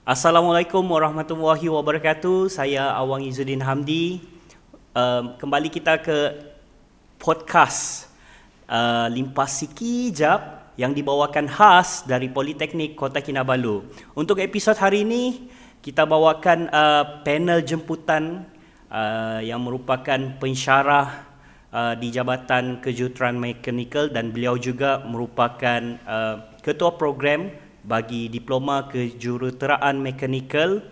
Assalamualaikum warahmatullahi wabarakatuh. Saya Awang Izzuddin Hamdi. Kembali kita ke podcast Limpas Sikijap yang dibawakan khas dari Politeknik Kota Kinabalu. Untuk episod hari ini, kita bawakan panel jemputan yang merupakan pensyarah di Jabatan Kejuruteraan Mekanikal dan beliau juga merupakan ketua program bagi Diploma Kejuruteraan Mekanikal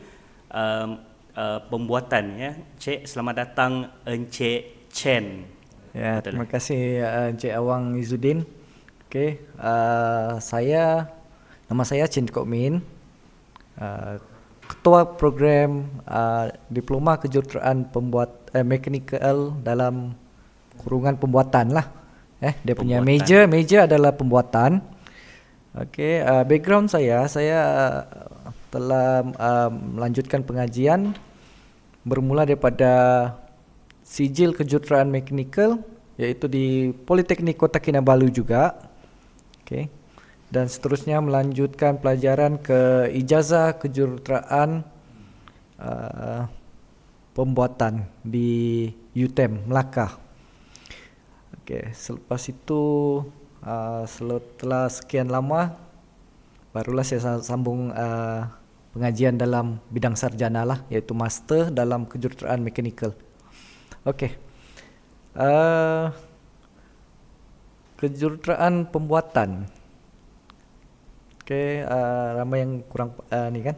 pembuatan ya. Cik, selamat datang Encik Chen. Ya, Betul. terima kasih Encik Awang Izzuddin. Okey, nama saya Chin Kok Min, ketua program Diploma Kejuruteraan Mekanikal dalam kurungan pembuatan lah. Dia punya meja adalah pembuatan. Okey, background saya telah melanjutkan pengajian bermula daripada sijil kejuruteraan mekanikal iaitu di Politeknik Kota Kinabalu juga. Okey. Dan seterusnya melanjutkan pelajaran ke ijazah kejuruteraan pembuatan di UTM Melaka. Okey, selepas itu setelah sekian lama barulah saya sambung pengajian dalam bidang sarjana lah, iaitu master dalam kejuruteraan mekanikal. Okey, kejuruteraan pembuatan. Okey, ramai yang kurang ni kan.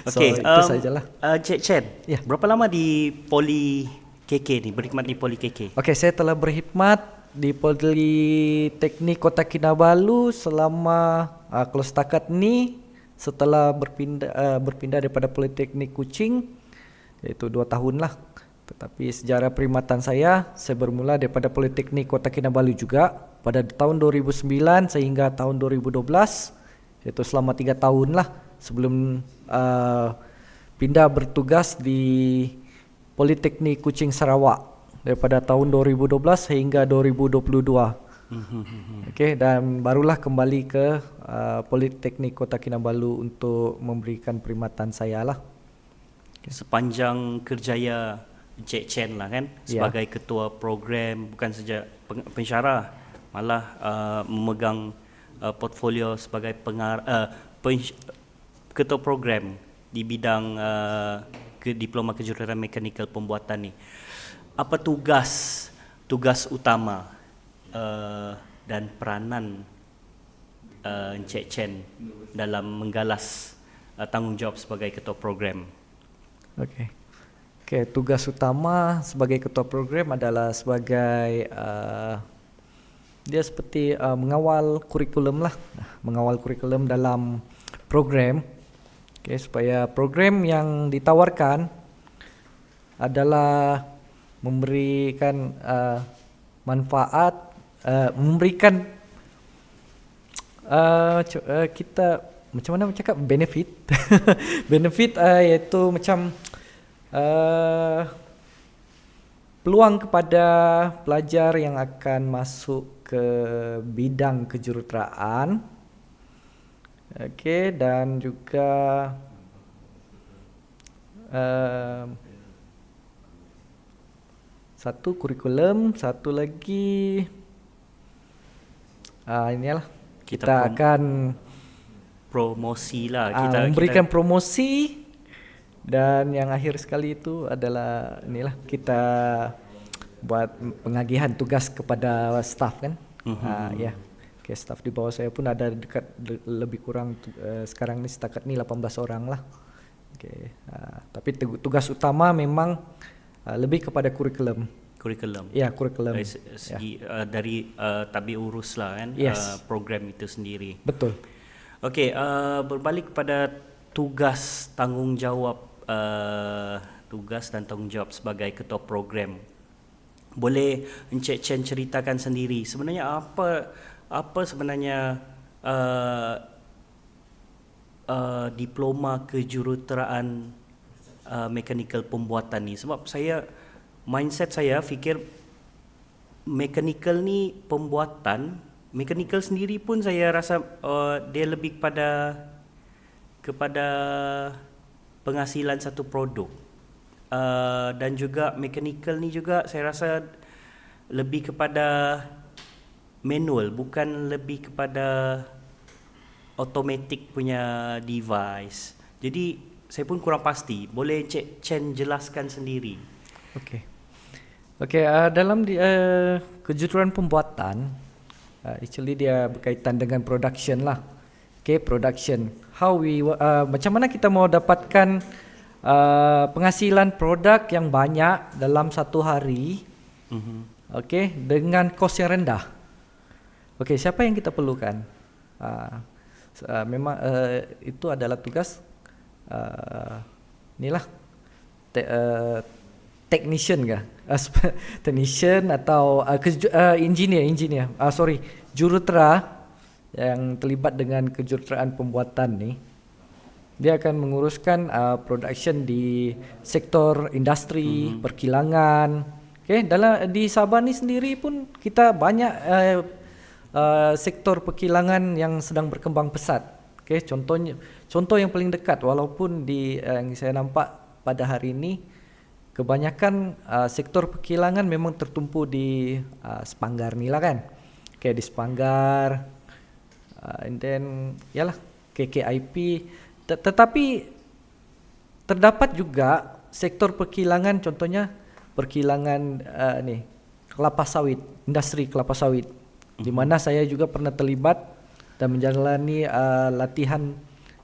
So Okey, itu sajalah. Cik Chen, Ya. berapa lama di Poli KK ni, berkhidmat di Poli KK? Okey, saya telah berkhidmat di Politeknik Kota Kinabalu selama kalau setakat ni setelah berpindah daripada Politeknik Kuching iaitu 2 tahun lah. Tetapi sejarah perkhidmatan saya bermula daripada Politeknik Kota Kinabalu juga pada tahun 2009 sehingga tahun 2012, iaitu selama 3 tahun lah sebelum pindah bertugas di Politeknik Kuching Sarawak daripada tahun 2012 hingga 2022. Okey, dan barulah kembali ke Politeknik Kota Kinabalu untuk memberikan perkhidmatan saya lah. Sepanjang kerjaya Encik Chen lah kan, sebagai ketua program, bukan saja pensyarah, malah memegang portfolio sebagai ketua program di bidang Diploma Kejuruteraan Mekanikal Pembuatan ni. Apa tugas utama dan peranan Encik Chen dalam menggalas tanggungjawab sebagai ketua program? Okey, tugas utama sebagai ketua program adalah sebagai dia seperti mengawal kurikulum lah, mengawal kurikulum dalam program. Okey, supaya program yang ditawarkan adalah memberikan manfaat, memberikan kita macam mana cakap benefit benefit iaitu macam peluang kepada pelajar yang akan masuk ke bidang kejuruteraan. Okey, dan juga satu kurikulum, satu lagi inilah kita akan promosi lah, memberikan promosi, dan yang akhir sekali itu adalah inilah kita buat pengagihan tugas kepada staf kan. Ya. Okay, staf di bawah saya pun ada dekat lebih kurang sekarang ni setakat ni 18 orang lah. Okay. Tapi tugas utama memang lebih kepada kurikulum. Ya, kurikulum. Dari segi dari tabi urus lah kan, program itu sendiri. Betul. Okey, berbalik kepada tugas dan tanggungjawab sebagai ketua program. Boleh Encik Chen ceritakan sendiri sebenarnya apa sebenarnya diploma kejuruteraan mekanikal pembuatan ni? Sebab mindset saya fikir mekanikal ni pembuatan, mekanikal sendiri pun saya rasa dia lebih pada kepada penghasilan satu produk. Dan juga mechanical ni juga saya rasa lebih kepada manual, bukan lebih kepada automatic punya device. Jadi saya pun kurang pasti. Boleh Cik Chen jelaskan sendiri. Okey, dalam kejuruteraan pembuatan, actually dia berkaitan dengan production lah. Production. Macam mana kita mau dapatkan penghasilan produk yang banyak dalam satu hari, dengan kos yang rendah. Siapa yang kita perlukan? Memang itu adalah tugas inilah technician kah? Technician atau engineer. Jurutera yang terlibat dengan kejuruteraan pembuatan ni, dia akan menguruskan production di sektor industri, perkilangan. Di Sabah ni sendiri pun kita banyak sektor perkilangan yang sedang berkembang pesat. Contoh yang paling dekat, walaupun yang saya nampak pada hari ini kebanyakan sektor perkilangan memang tertumpu di Sepanggar ni lah kan. Di Sepanggar, and then yalah KKIP. Tetapi terdapat juga sektor perkilangan, contohnya perkilangan kelapa sawit, industri kelapa sawit, di mana saya juga pernah terlibat dan menjalani latihan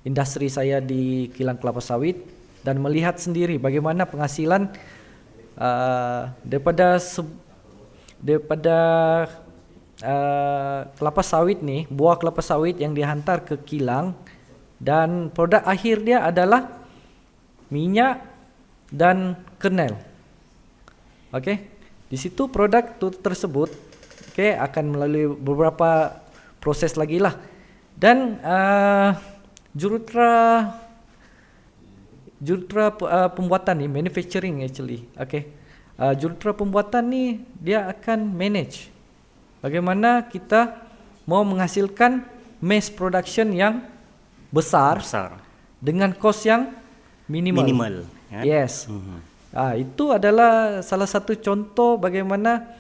industri saya di kilang kelapa sawit dan melihat sendiri bagaimana penghasilan daripada kelapa sawit ni, buah kelapa sawit yang dihantar ke kilang, dan produk akhir dia adalah minyak dan kernel. Di situ produk tersebut akan melalui beberapa proses lagi lah. Dan jurutera pembuatan ni, manufacturing actually. Jurutera pembuatan ni dia akan manage bagaimana kita mau menghasilkan mass production yang besar. Dengan kos yang minimal. Yes. Itu adalah salah satu contoh bagaimana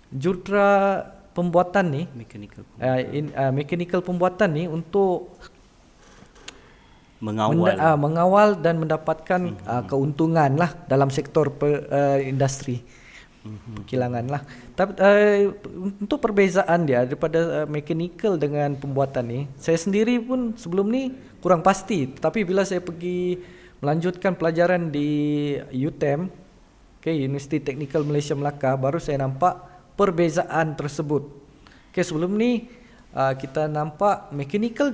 jurutera pembuatan ni, mechanical pembuatan ni untuk mengawal dan mendapatkan keuntungan lah dalam sektor industri perkilangan lah. Tapi untuk perbezaan dia daripada mechanical dengan pembuatan ni, saya sendiri pun sebelum ni kurang pasti. Tapi bila saya pergi melanjutkan pelajaran di UTM, Universiti Teknikal Malaysia Melaka, baru saya nampak perbezaan tersebut. Sebelum ni kita nampak mechanical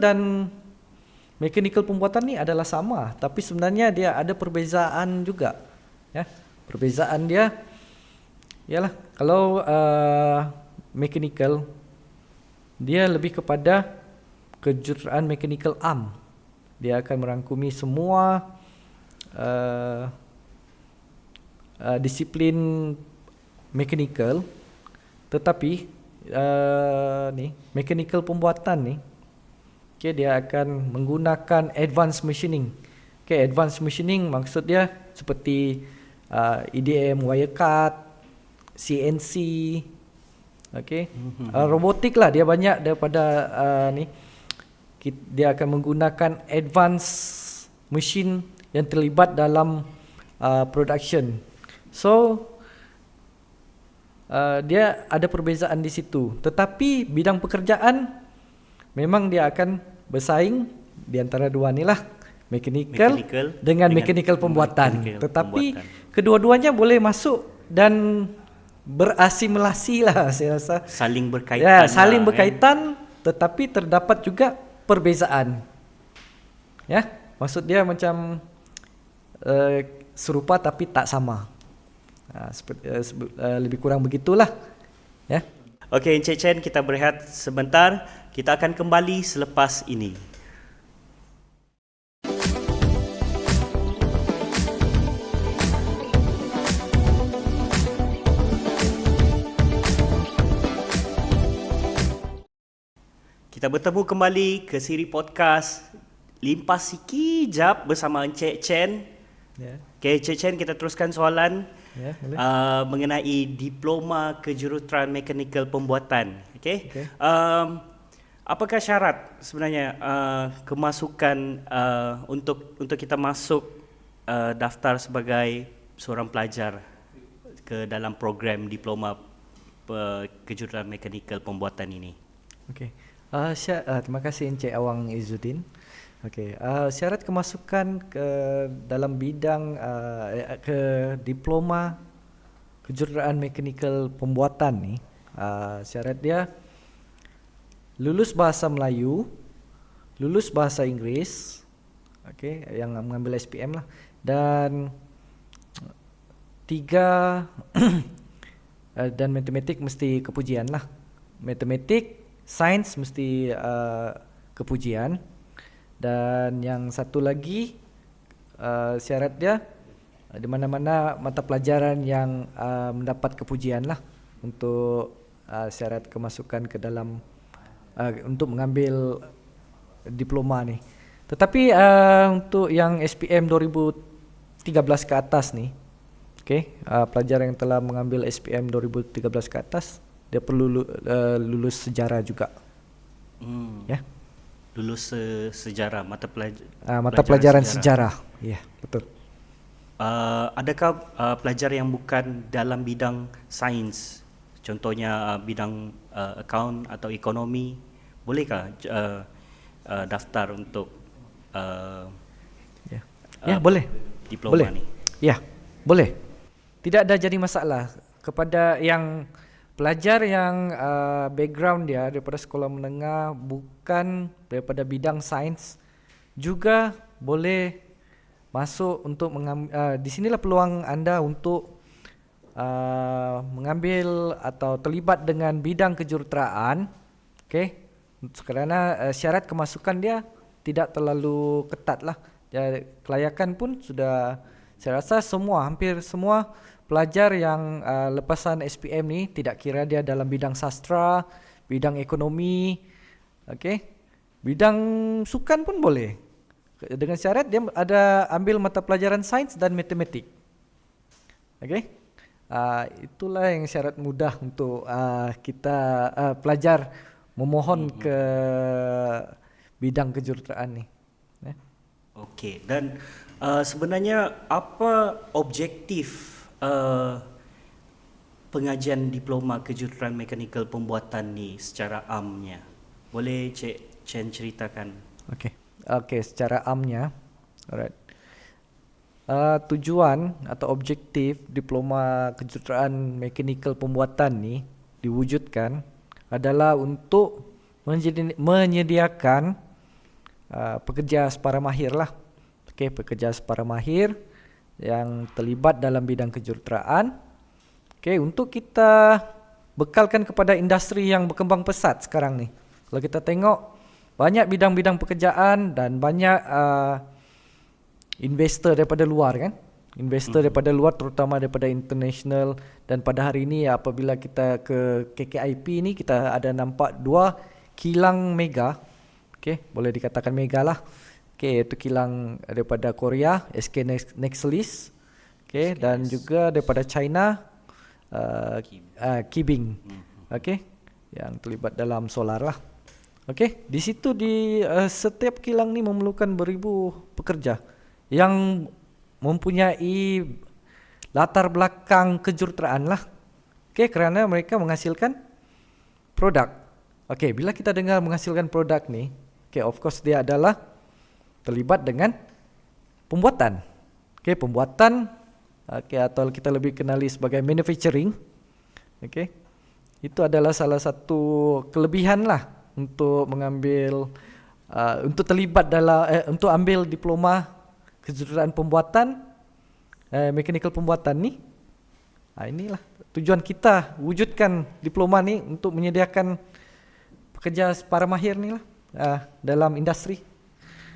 pembuatan ni adalah sama, tapi sebenarnya dia ada perbezaan juga. Perbezaan dia ialah kalau mechanical dia lebih kepada kejuruteraan mechanical arm. Dia akan merangkumi semua disiplin mechanical, tetapi mechanical pembuatan ni dia akan menggunakan advanced machining. Advanced machining maksud dia seperti EDM, wire cut, CNC, robotik lah. Dia banyak daripada dia akan menggunakan advanced machine yang terlibat dalam production. So dia ada perbezaan di situ. Tetapi bidang pekerjaan memang dia akan bersaing di antara dua ni lah, mechanical dengan mechanical pembuatan. Tetapi kedua-duanya boleh masuk dan berasimilasi lah, saya rasa. Saling berkaitan. Saling berkaitan, tetapi terdapat juga perbezaan. Maksud dia macam serupa tapi tak sama. Lebih kurang begitulah. Okey, Encik Chen, kita berehat sebentar. Kita akan kembali selepas ini. Kita bertemu kembali ke siri podcast limpas sekejap bersama Encik Chen. Ya. Okay, Encik Chen, kita teruskan soalan Ya, boleh. mengenai diploma kejuruteraan mekanikal pembuatan. Okay. Okey. Apakah syarat sebenarnya kemasukan untuk kita masuk daftar sebagai seorang pelajar ke dalam program diploma kejuruteraan mekanikal pembuatan ini? Okey. Terima kasih Encik Awang Izzuddin. Okey, syarat kemasukan ke dalam bidang ke diploma kejuruteraan mekanikal pembuatan ni, syarat dia lulus bahasa Melayu, lulus bahasa Inggeris, okey, yang mengambil SPM lah, dan 3 dan matematik mesti kepujian lah. Matematik, sains mesti kepujian. Dan yang satu lagi syarat dia di mana-mana mata pelajaran yang mendapat kepujian lah untuk syarat kemasukan ke dalam untuk mengambil diploma ni. Tetapi untuk yang SPM 2013 ke atas ni, okey, pelajar yang telah mengambil SPM 2013 ke atas, dia perlu lulus sejarah juga. Ya. Lulus sejarah, mata pelajaran sejarah. Ya, betul. Adakah pelajar yang bukan dalam bidang sains, contohnya bidang akaun atau ekonomi, bolehkah daftar untuk boleh. diploma Boleh. ni? Ya, boleh. Tidak ada jadi masalah kepada yang pelajar yang background dia daripada sekolah menengah bukan daripada bidang sains juga boleh masuk untuk di sinilah peluang anda untuk mengambil atau terlibat dengan bidang kejuruteraan. Okey. Kerana syarat kemasukan dia tidak terlalu ketat lah. Kelayakan pun sudah, saya rasa hampir semua pelajar yang lepasan SPM ni, tidak kira dia dalam bidang sastra, bidang ekonomi, okey, bidang sukan pun boleh. Dengan syarat dia ada ambil mata pelajaran sains dan matematik. Okey. Itulah yang syarat mudah untuk kita pelajar memohon ke bidang kejuruteraan ni. Okey, dan sebenarnya apa objektif pengajian diploma kejuruteraan mekanikal pembuatan ni secara amnya? Boleh Cik Chen ceritakan? Okey, secara amnya, alright. Tujuan atau objektif diploma kejuruteraan mekanikal pembuatan ni diwujudkan adalah untuk menyediakan pekerja separa mahir lah. Okey, pekerja separa mahir yang terlibat dalam bidang kejuruteraan. Okey, untuk kita bekalkan kepada industri yang berkembang pesat sekarang ni. Kalau kita tengok banyak bidang-bidang pekerjaan dan banyak investor daripada luar kan. Investor daripada luar, terutama daripada international, dan pada hari ini apabila kita ke KKIP ni kita ada nampak 2 kilang mega. Okey, boleh dikatakan mega lah. Okey, itu kilang daripada Korea, SK Nexelis. Okey, dan juga daripada China, Kibing. Okey, yang terlibat dalam solar lah. Okey, di situ di setiap kilang ni memerlukan beribu pekerja yang mempunyai latar belakang kejuruteraan lah. Okey, kerana mereka menghasilkan produk. Okey, bila kita dengar menghasilkan produk ni, okey, of course dia adalah terlibat dengan pembuatan. Okey, pembuatan, okey, atau kita lebih kenali sebagai manufacturing. Okey, itu adalah salah satu kelebihan lah untuk mengambil untuk terlibat dalam untuk ambil diploma kejuruteraan pembuatan mekanikal pembuatan ni. Inilah tujuan kita wujudkan diploma ni untuk menyediakan pekerja separa mahir ni lah dalam industri.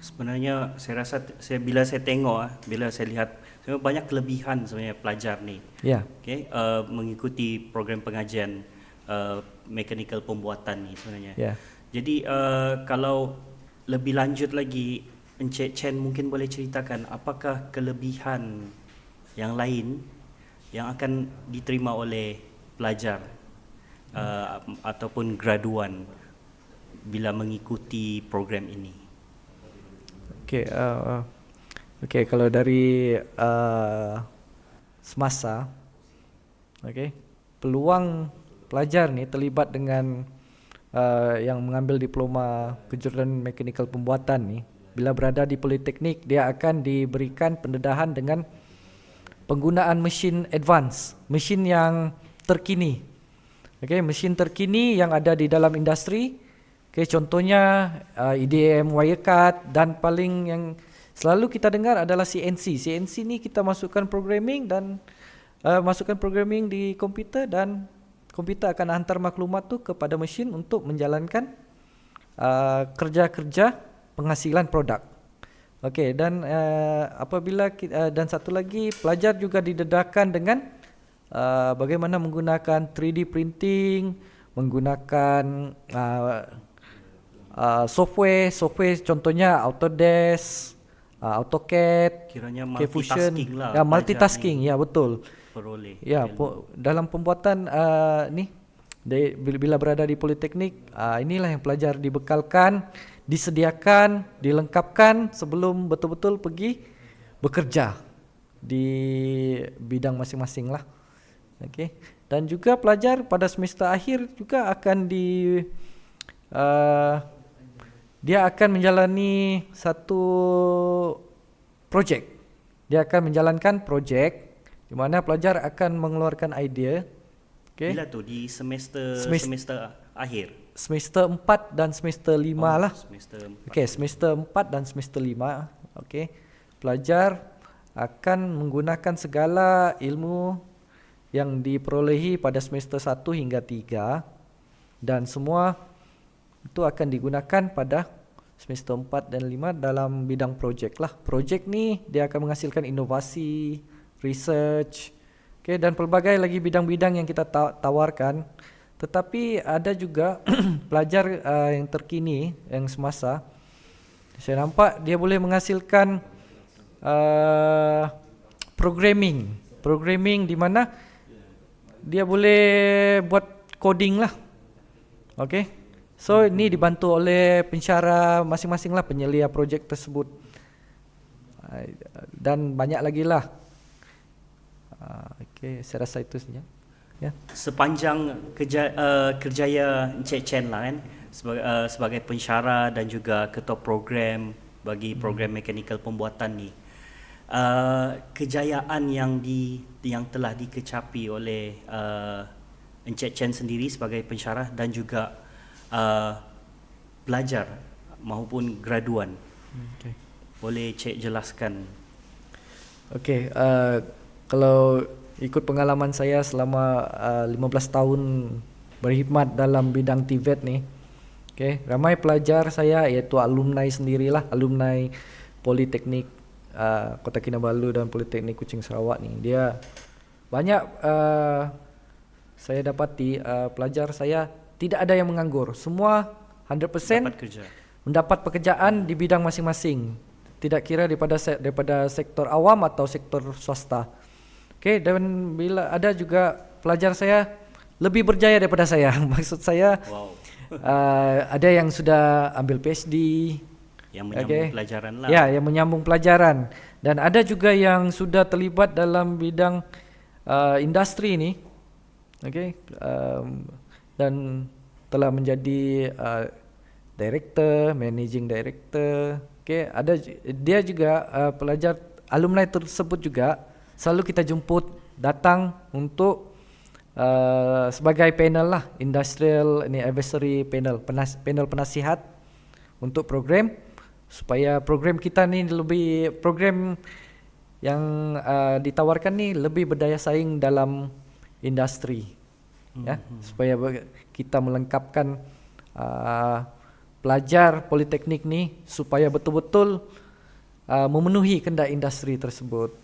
Sebenarnya saya rasa bila saya tengok, bila saya lihat banyak kelebihan sebenarnya pelajar ni. Ya. Okey, mengikuti program pengajian mekanikal pembuatan ni sebenarnya. Ya. Jadi kalau lebih lanjut lagi, Encik Chen mungkin boleh ceritakan apakah kelebihan yang lain yang akan diterima oleh pelajar ataupun graduan bila mengikuti program ini. Okey, okey, kalau dari semasa, okey, peluang pelajar ni terlibat dengan yang mengambil diploma kejuruteraan mekanikal pembuatan ni, bila berada di politeknik dia akan diberikan pendedahan dengan penggunaan mesin advance, mesin yang terkini. Okey, mesin terkini yang ada di dalam industri. Okey, contohnya EDM, wirecut, dan paling yang selalu kita dengar adalah CNC. CNC ni kita masukkan programming dan masukkan programming di komputer, dan komputer akan hantar maklumat tu kepada mesin untuk menjalankan kerja-kerja penghasilan produk. Okey, dan apabila dan satu lagi, pelajar juga didedahkan dengan bagaimana menggunakan 3D printing, menggunakan software contohnya Autodesk, AutoCAD, Kiranya Fusion. multitasking lah. Ya, multitasking, ya betul. Peroleh. Ya, dalam pembuatan ni bila berada di politeknik, inilah yang pelajar dibekalkan, disediakan, dilengkapkan sebelum betul-betul pergi bekerja di bidang masing-masing lah. Okey. Dan juga pelajar pada semester akhir juga akan dia akan menjalani satu projek. Dia akan menjalankan projek di mana pelajar akan mengeluarkan idea. Okay. Bila tu di semester akhir? Semester 4 dan semester 5 lah. Semester 4. Okey, semester 4 dan semester 5. Okey. Pelajar akan menggunakan segala ilmu yang diperolehi pada semester 1 hingga 3, dan semua itu akan digunakan pada semester 4 dan 5 dalam bidang projek lah. Projek ni dia akan menghasilkan inovasi, research, okay, dan pelbagai lagi bidang-bidang yang kita tawarkan. Tetapi ada juga pelajar yang terkini, yang semasa, saya nampak dia boleh menghasilkan programming di mana dia boleh buat coding lah. Okay. So ini dibantu oleh pensyarah masing-masing lah, penyelia projek tersebut, dan banyak lagi lah. Okay, saya rasa itu saja. Ya. Sepanjang kerjaya Encik Chen lah kan, sebagai pensyarah dan juga ketua program bagi program mekanikal pembuatan ni, kejayaan yang telah dikecapi oleh Encik Chen sendiri sebagai pensyarah dan juga pelajar maupun graduan, boleh Cik jelaskan? Okey, kalau ikut pengalaman saya selama 15 tahun berkhidmat dalam bidang TVET ni, okey, ramai pelajar saya, iaitu alumni sendirilah, alumni Politeknik Kota Kinabalu dan Politeknik Kuching Sarawak ni, dia banyak saya dapati pelajar saya tidak ada yang menganggur. Semua 100% mendapat pekerjaan di bidang masing-masing, tidak kira daripada sektor awam atau sektor swasta. Okey, dan bila ada juga pelajar saya lebih berjaya daripada saya. Maksud saya, wow. Ada yang sudah ambil PhD, yang menyambung pelajaran lah. Ya, yang menyambung pelajaran, dan ada juga yang sudah terlibat dalam bidang industri ini. Okey, dan telah menjadi director, managing director. Okey, ada dia juga pelajar alumni tersebut juga selalu kita jemput datang untuk sebagai panel lah, industrial advisory panel, panel penasihat untuk program, supaya program kita ni lebih, program yang ditawarkan ni lebih berdaya saing dalam industri. Ya, supaya kita melengkapkan pelajar politeknik ni supaya betul-betul memenuhi kehendak industri tersebut.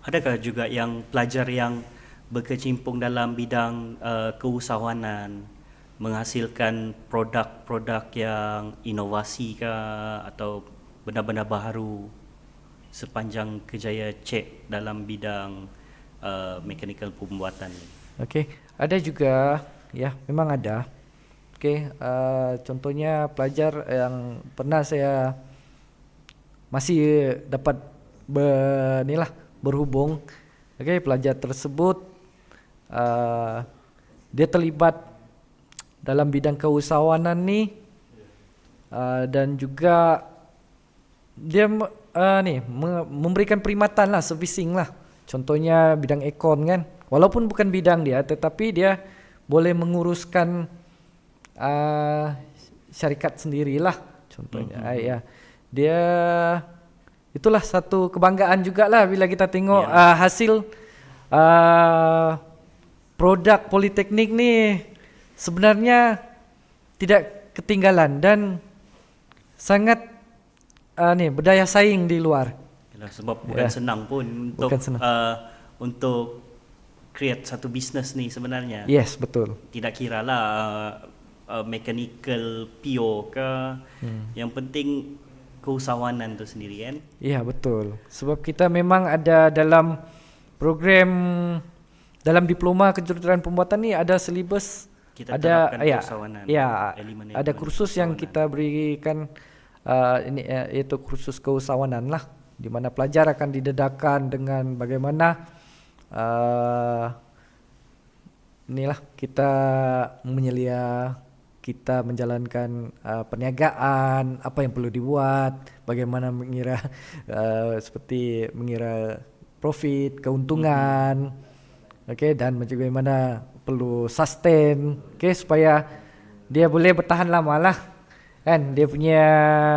Adakah juga yang pelajar yang berkecimpung dalam bidang keusahawanan, menghasilkan produk-produk yang inovasi ke atau benda-benda baharu sepanjang kerjaya Cik dalam bidang mechanical pembuatan ni? Okey, ada juga, ya, memang ada. Okey, contohnya pelajar yang pernah saya masih dapat berhubung. Okey, pelajar tersebut dia terlibat dalam bidang keusahawanan ni, dan juga dia memberikan perkhidmatan lah, servicing lah. Contohnya bidang aircon kan, walaupun bukan bidang dia, tetapi dia boleh menguruskan syarikat sendirilah contohnya. Ya, dia itulah satu kebanggaan jugalah bila kita tengok hasil produk politeknik ni sebenarnya tidak ketinggalan dan sangat berdaya saing di luar. Yalah, sebab bukan senang pun untuk create satu bisnes ni sebenarnya. Yes, betul. Tidak kiralah mechanical pure ke, yang penting keusahawanan tu sendiri kan. Ya, betul. Sebab kita memang ada dalam program, dalam diploma kejuruteraan pembuatan ni ada silibus, Kita ada terapkan keusahawanan, elemen-elemen ada kursus yang kita berikan, iaitu kursus keusahawanan lah, di mana pelajar akan didedahkan dengan bagaimana kita menyelia, kita menjalankan perniagaan, apa yang perlu dibuat, bagaimana mengira seperti mengira profit, keuntungan, okey, dan bagaimana perlu sustain, okey, supaya dia boleh bertahan lama lah, kan, dia punya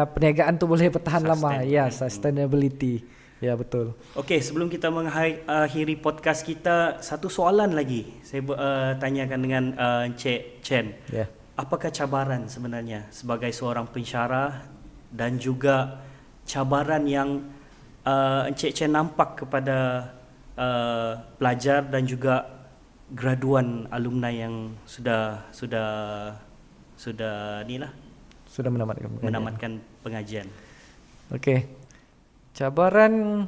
perniagaan tu boleh bertahan lama. Ya, sustainability. Ya, betul. Okey, sebelum kita mengakhiri podcast kita, satu soalan lagi saya tanyakan dengan Encik Chen. Ya. Apakah cabaran sebenarnya sebagai seorang pensyarah dan juga cabaran yang Encik Chen nampak kepada pelajar dan juga graduan alumni yang sudah menamatkan pengajian. Okey. Cabaran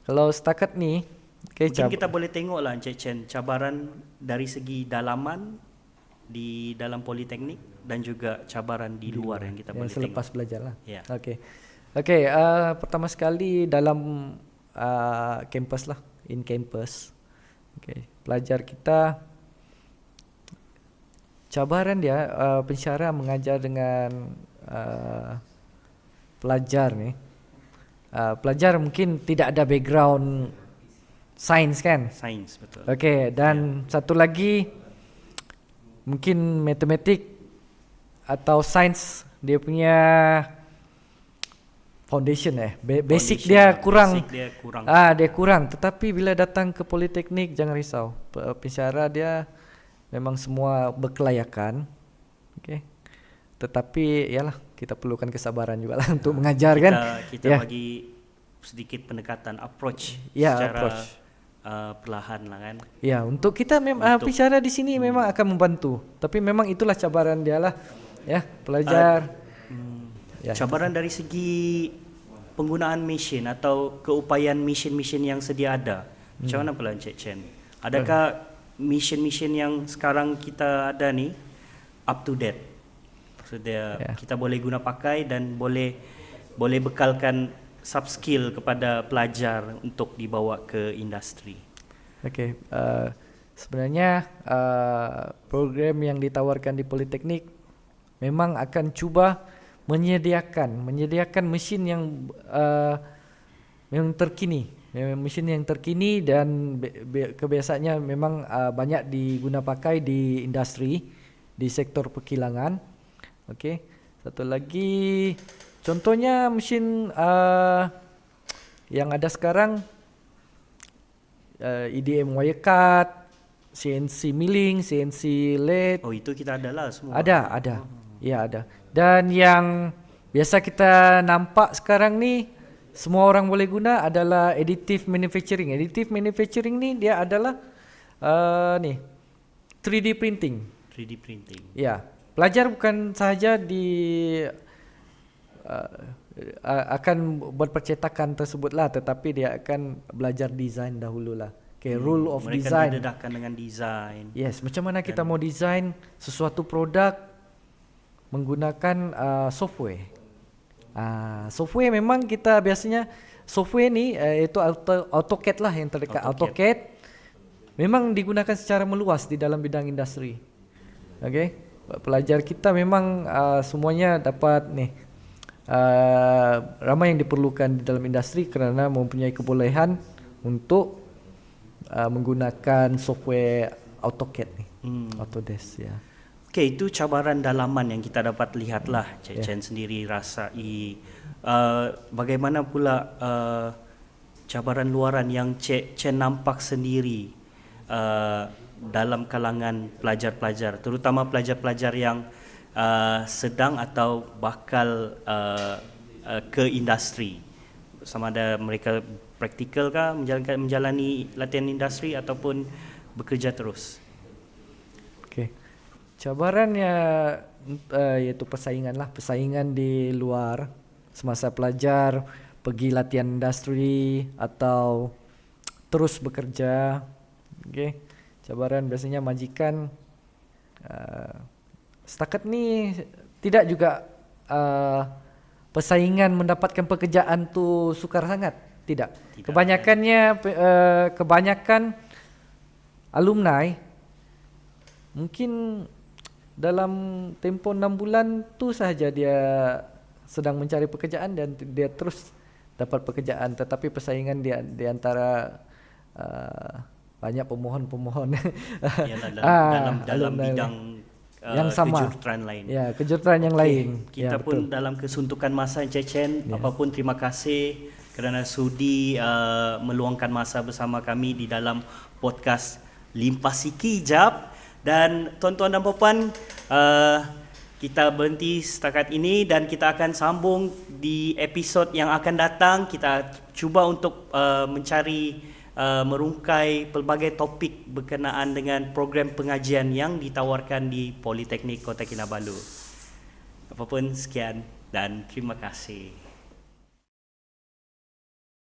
kalau setakat ni, mungkin kita boleh tengoklah Encik Chen, cabaran dari segi dalaman di dalam politeknik dan juga cabaran di luar yang kita boleh selepas tengok belajar lah. Ya. Okey, pertama sekali dalam campus lah, in campus. Okey, pelajar kita, cabaran dia, pensyarah mengajar dengan pelajar ni. Pelajar mungkin tidak ada background sains kan? Sains, betul. Okey, dan satu lagi mungkin matematik atau sains, dia punya foundation basic dia kurang. Dia kurang. Tetapi bila datang ke politeknik, jangan risau. Pensyarah dia memang semua berkelayakan. Okey. Tetapi yalah, kita perlukan kesabaran juga lah untuk mengajar kan. Kita bagi sedikit pendekatan approach secara perlahan lah kan. Ya, untuk kita memang pensyarah di sini memang akan membantu. Tapi memang itulah cabaran dia lah. Ya, pelajar. Cabaran dari segi penggunaan mesin atau keupayaan mesin-mesin yang sedia ada. Macam mana pula Encik Chen? Adakah mesin-mesin yang sekarang kita ada ni up to date? Maksudnya kita boleh guna pakai dan boleh bekalkan sub skill kepada pelajar untuk dibawa ke industri. Okey, sebenarnya program yang ditawarkan di politeknik memang akan cuba menyediakan mesin yang terkini, mesin yang terkini dan kebiasaannya memang banyak diguna pakai di industri, di sektor perkilangan. Okey, satu lagi contohnya mesin yang ada sekarang, EDM wire cut, CNC milling, CNC lathe. Oh, itu kita ada lah semua. Ada. Ya, ada. Dan yang biasa kita nampak sekarang ni semua orang boleh guna adalah additive manufacturing. Additive manufacturing ni dia adalah 3D printing. 3D printing. Ya. Pelajar bukan sahaja akan buat percetakan tersebut lah, tetapi dia akan belajar design dahululah. Okay, rule of mereka design. didedahkan dengan design. Yes, macam mana kita mau design sesuatu produk menggunakan software. Software memang kita biasanya software ni itu AutoCAD lah yang terdekat. AutoCAD memang digunakan secara meluas di dalam bidang industri. Okay, pelajar kita memang semuanya dapat ramai yang diperlukan di dalam industri kerana mempunyai kebolehan untuk menggunakan software AutoCAD ni, Autodesk ya. Okay, itu cabaran dalaman yang kita dapat lihat lah. Cik Chen sendiri rasai. Bagaimana pula cabaran luaran yang Cik Chen nampak sendiri dalam kalangan pelajar-pelajar, terutama pelajar-pelajar yang sedang atau bakal ke industri, sama ada mereka praktikal kah, menjalani latihan industri ataupun bekerja terus. Okay. Cabarannya iaitu persaingan di luar semasa pelajar pergi latihan industri atau terus bekerja. Okay. Cabaran biasanya majikan setakat ni tidak juga persaingan mendapatkan pekerjaan tu sukar sangat, tidak. Kebanyakan alumni mungkin dalam tempoh 6 bulan tu sahaja dia sedang mencari pekerjaan dan dia terus dapat pekerjaan, tetapi persaingan di antara banyak pemohon-pemohon dalam bidang yang sama, kejuruteraan lain. Ya, kejuruteraan yang lain. Kita pun dalam kesuntukan masa, Encik Chen, apapun terima kasih kerana sudi meluangkan masa bersama kami di dalam podcast Limpas Sikijap. Dan tuan-tuan dan puan, kita berhenti setakat ini dan kita akan sambung di episod yang akan datang. Kita cuba untuk merungkai pelbagai topik berkenaan dengan program pengajian yang ditawarkan di Politeknik Kota Kinabalu. Apapun, sekian dan terima kasih.